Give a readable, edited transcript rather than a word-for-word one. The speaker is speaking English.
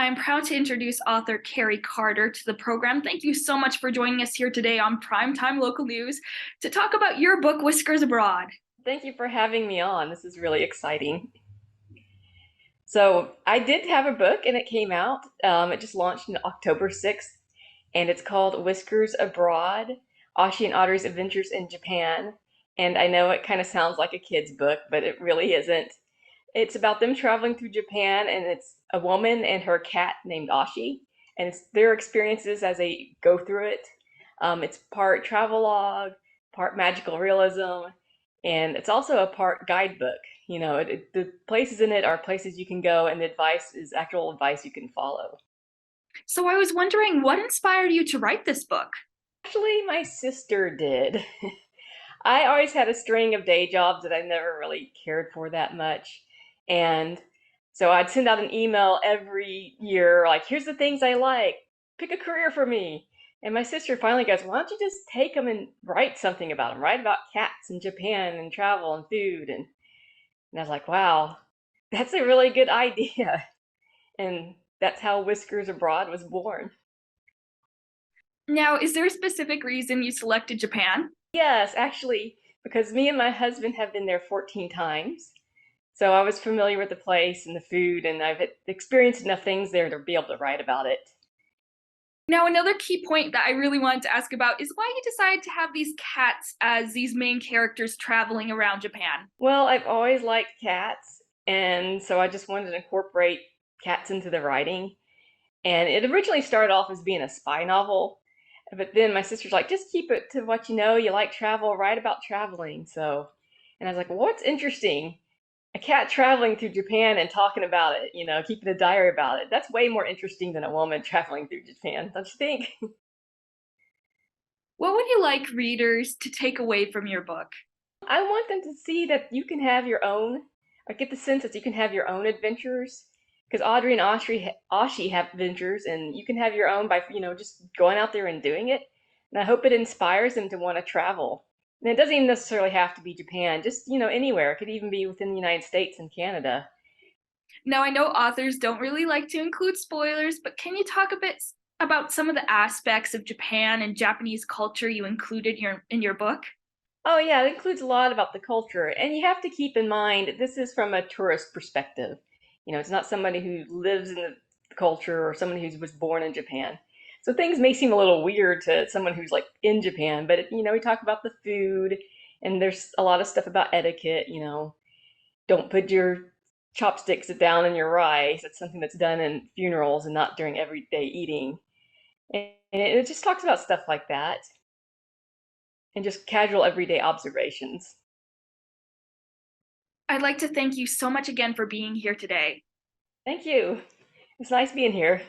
I'm proud to introduce author Carrie Carter to the program. Thank you so much for joining us here today on Primetime Local News to talk about your book, Whiskers Abroad. Thank you for having me on. This is really exciting. So I did have a book and it came out. It just launched on October 6th and it's called Whiskers Abroad, Ashi and Audrey's Adventures in Japan. And I know it kind of sounds like a kid's book, but it really isn't. It's about them traveling through Japan, and it's a woman and her cat named Ashi, and it's their experiences as they go through it. It's part travelogue, part magical realism, and it's also a part guidebook. The places in it are places you can go, and the advice is actual advice you can follow. So I was wondering, what inspired you to write this book? Actually, my sister did. I always had a string of day jobs that I never really cared for that much. And so I'd send out an email every year, like, here's the things I like, pick a career for me. And my sister finally goes, why don't you just take them and write something about them? Write about cats and Japan and travel and food. And I was like, wow, that's a really good idea. And that's how Whiskers Abroad was born. Now, is there a specific reason you selected Japan? Yes, actually, because me and my husband have been there 14 times. So I was familiar with the place and the food, and I've experienced enough things there to be able to write about it. Now, another key point that I really wanted to ask about is why you decided to have these cats as these main characters traveling around Japan. Well, I've always liked cats, and so I just wanted to incorporate cats into the writing. And it originally started off as being a spy novel, but then my sister's like, just keep it to what you know. You like travel, write about traveling. And I was like, well, what's interesting? A cat traveling through Japan and talking about it, keeping a diary about it. That's way more interesting than a woman traveling through Japan, don't you think? What would you like readers to take away from your book? I want them to see that you can have your own, I get the sense that you can have your own adventures. Because Audrey and Ashi have adventures, and you can have your own by, just going out there and doing it. And I hope it inspires them to want to travel. And it doesn't even necessarily have to be Japan, just, anywhere. It could even be within the United States and Canada. Now, I know authors don't really like to include spoilers, but can you talk a bit about some of the aspects of Japan and Japanese culture you included in your book? Oh, yeah, it includes a lot about the culture. And you have to keep in mind this is from a tourist perspective. It's not somebody who lives in the culture or someone who was born in Japan. So things may seem a little weird to someone who's like in Japan, but we talk about the food, and there's a lot of stuff about etiquette. Don't put your chopsticks down in your rice. It's something that's done in funerals and not during everyday eating. And it just talks about stuff like that and just casual everyday observations. I'd like to thank you so much again for being here today. Thank you. It's nice being here.